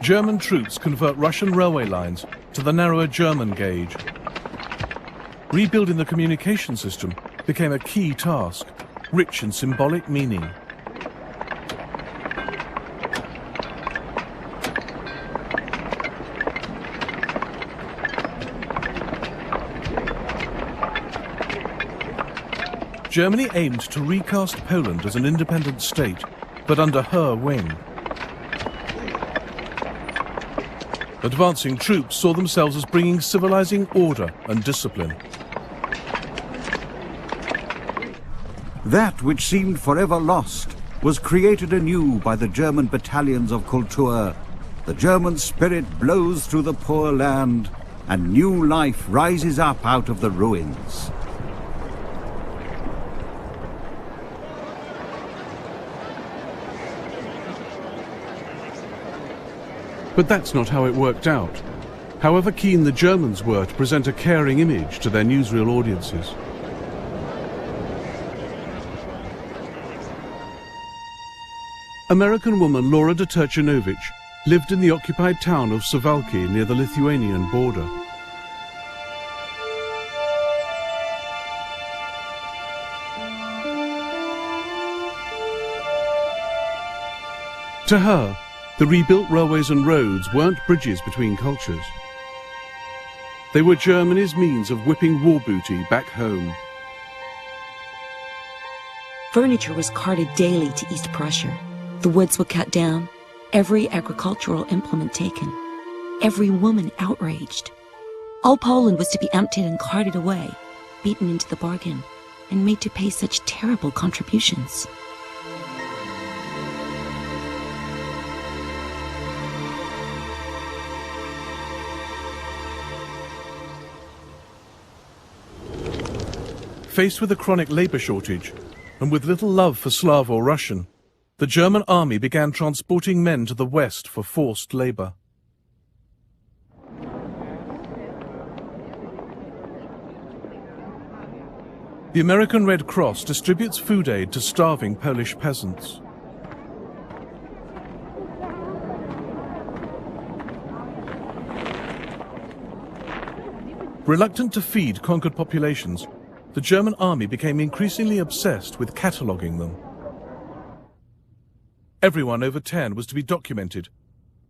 German troops convert Russian railway lines to the narrower German gauge. Rebuilding the communication system became a key task, rich in symbolic meaning. Germany aimed to recast Poland as an independent state, but under her wing. Advancing troops saw themselves as bringing civilizing order and discipline. That which seemed forever lost was created anew by the German battalions of Kultur. The German spirit blows through the poor land, and new life rises up out of the ruins. But that's not how it worked out, however keen the Germans were to present a caring image to their newsreel audiences. American woman Laura de Turchanovich lived in the occupied town of Suwałki near the Lithuanian border. To her, the rebuilt railways and roads weren't bridges between cultures. They were Germany's means of whipping war booty back home. Furniture was carted daily to East Prussia. The woods were cut down, every agricultural implement taken, every woman outraged. All Poland was to be emptied and carted away, beaten into the bargain, and made to pay such terrible contributions. Faced with a chronic labor shortage, and with little love for Slav or Russian, the German army began transporting men to the west for forced labor. The American Red Cross distributes food aid to starving Polish peasants. Reluctant to feed conquered populations, the German army became increasingly obsessed with cataloguing them. Everyone over 10 was to be documented,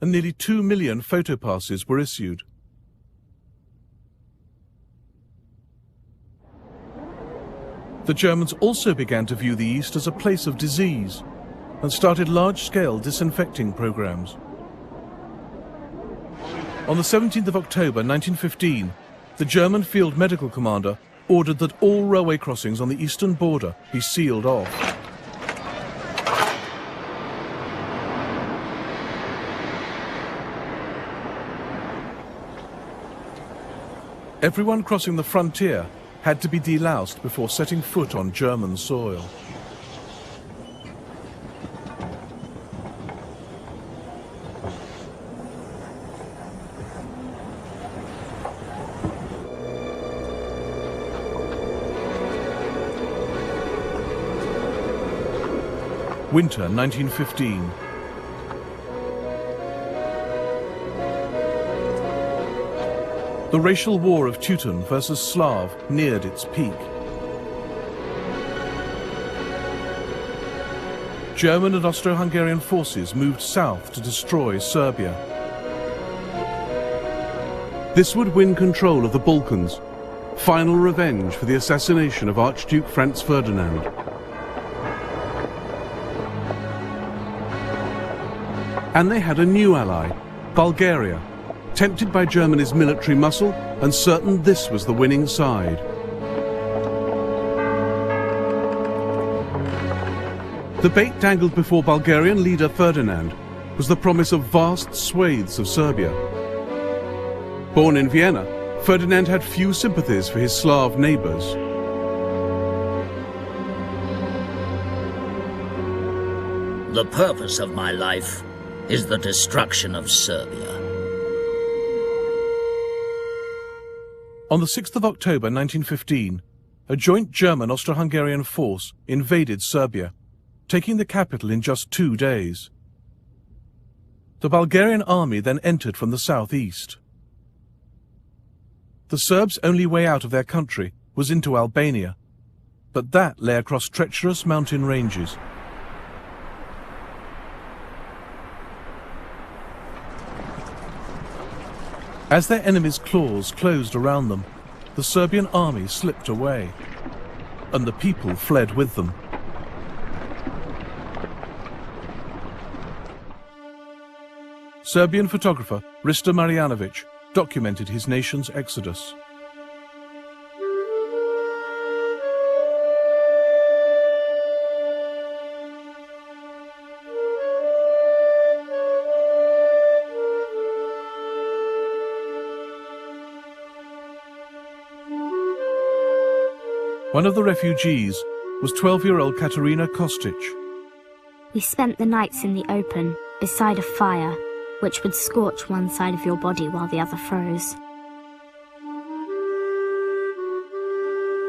and nearly 2 million photopasses were issued. The Germans also began to view the East as a place of disease, and started large-scale disinfecting programs. On the 17th of October 1915, the German field medical commander ordered that all railway crossings on the eastern border be sealed off. Everyone crossing the frontier had to be deloused before setting foot on German soil. Winter 1915. The racial war of Teuton versus Slav neared its peak. German and Austro-Hungarian forces moved south to destroy Serbia. This would win control of the Balkans, final revenge for the assassination of Archduke Franz Ferdinand. And they had a new ally, Bulgaria, tempted by Germany's military muscle and certain this was the winning side. The bait dangled before Bulgarian leader Ferdinand was the promise of vast swathes of Serbia. Born in Vienna, Ferdinand had few sympathies for his Slav neighbors. The purpose of my life is the destruction of Serbia. On the 6th of October 1915, a joint German-Austro-Hungarian force invaded Serbia, taking the capital in just 2 days. The Bulgarian army then entered from the southeast. The Serbs' only way out of their country was into Albania, but that lay across treacherous mountain ranges. As their enemies' claws closed around them, the Serbian army slipped away, and the people fled with them. Serbian photographer Risto Marjanović documented his nation's exodus. One of the refugees was 12-year-old Katerina Kostic. We spent the nights in the open, beside a fire, which would scorch one side of your body while the other froze.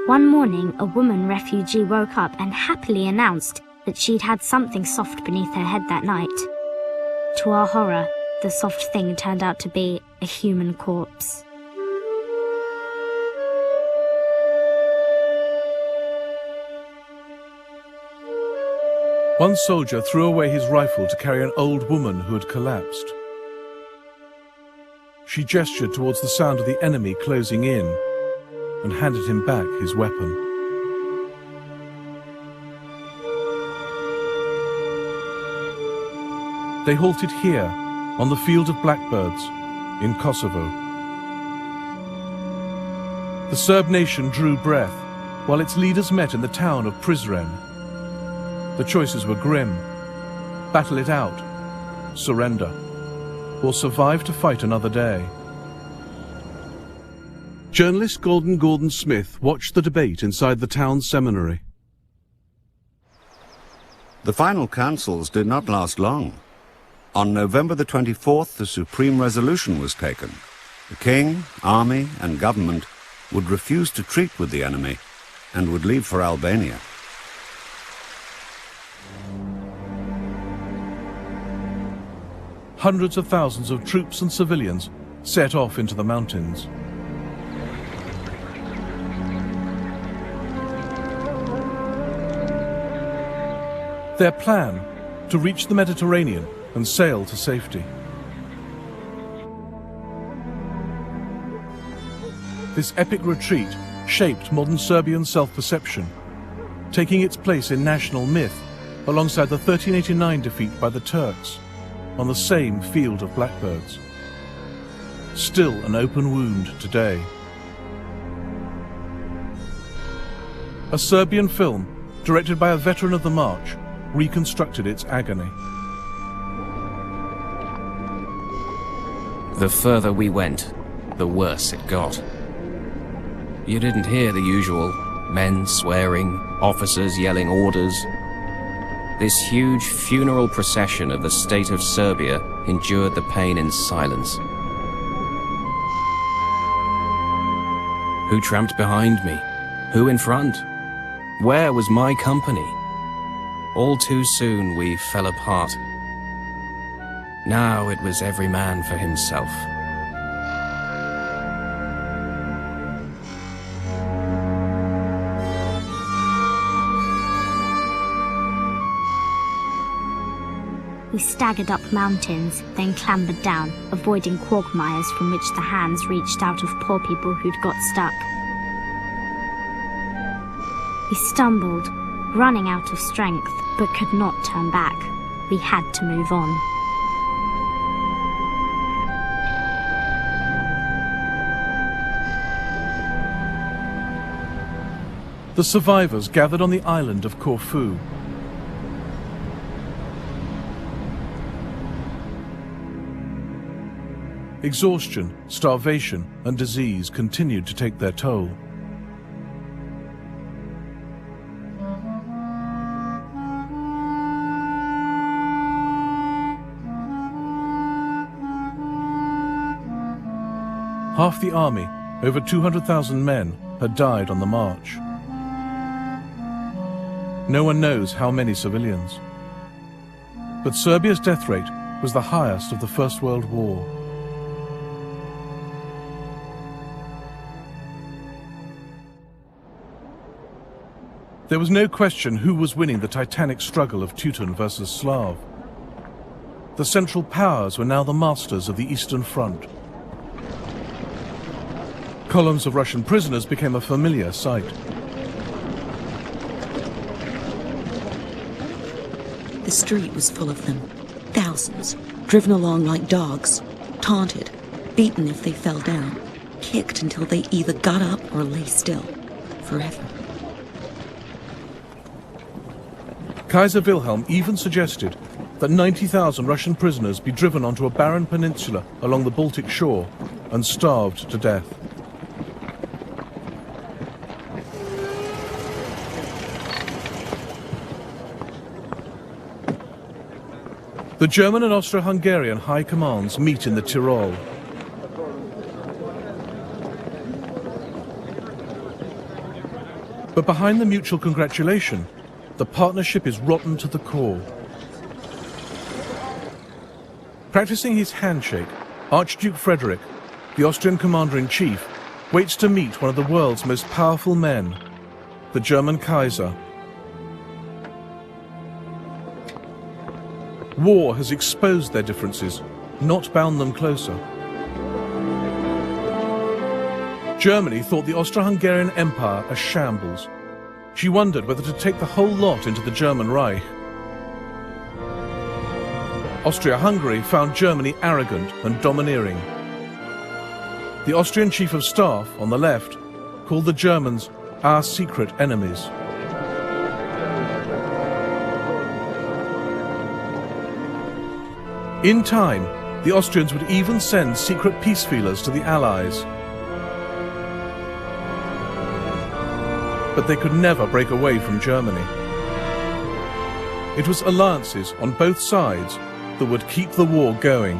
One morning, a woman refugee woke up and happily announced that she'd had something soft beneath her head that night. To our horror, the soft thing turned out to be a human corpse. One soldier threw away his rifle to carry an old woman who had collapsed. She gestured towards the sound of the enemy closing in and handed him back his weapon. They halted here, on the Field of Blackbirds, in Kosovo. The Serb nation drew breath, while its leaders met in the town of Prizren. The choices were grim: battle it out, surrender, or survive to fight another day. Journalist Gordon Smith watched the debate inside the town seminary. The final councils did not last long. On November the 24th, the supreme resolution was taken. The king, army, and government would refuse to treat with the enemy and would leave for Albania. Hundreds of thousands of troops and civilians set off into the mountains. Their plan: to reach the Mediterranean and sail to safety. This epic retreat shaped modern Serbian self-perception, taking its place in national myth alongside the 1389 defeat by the Turks on the same Field of Blackbirds. Still an open wound today. A Serbian film, directed by a veteran of the march, reconstructed its agony. The further we went, the worse it got. You didn't hear the usual: men swearing, officers yelling orders. This huge funeral procession of the state of Serbia endured the pain in silence. Who tramped behind me? Who in front? Where was my company? All too soon we fell apart. Now it was every man for himself. We staggered up mountains, then clambered down, avoiding quagmires from which the hands reached out of poor people who'd got stuck. We stumbled, running out of strength, but could not turn back. We had to move on. The survivors gathered on the island of Corfu. Exhaustion, starvation, and disease continued to take their toll. Half the army, over 200,000 men, had died on the march. No one knows how many civilians. But Serbia's death rate was the highest of the First World War. There was no question who was winning the titanic struggle of Teuton versus Slav. The Central Powers were now the masters of the Eastern Front. Columns of Russian prisoners became a familiar sight. The street was full of them, thousands, driven along like dogs, taunted, beaten if they fell down, kicked until they either got up or lay still, forever. Kaiser Wilhelm even suggested that 90,000 Russian prisoners be driven onto a barren peninsula along the Baltic shore and starved to death. The German and Austro-Hungarian high commands meet in the Tyrol. But behind the mutual congratulation, the partnership is rotten to the core. Practicing his handshake, Archduke Frederick, the Austrian commander-in-chief, waits to meet one of the world's most powerful men, the German Kaiser. War has exposed their differences, not bound them closer. Germany thought the Austro-Hungarian Empire a shambles. She wondered whether to take the whole lot into the German Reich. Austria-Hungary found Germany arrogant and domineering. The Austrian Chief of Staff, on the left, called the Germans our secret enemies. In time, the Austrians would even send secret peace feelers to the Allies. But they could never break away from Germany. It was alliances on both sides that would keep the war going.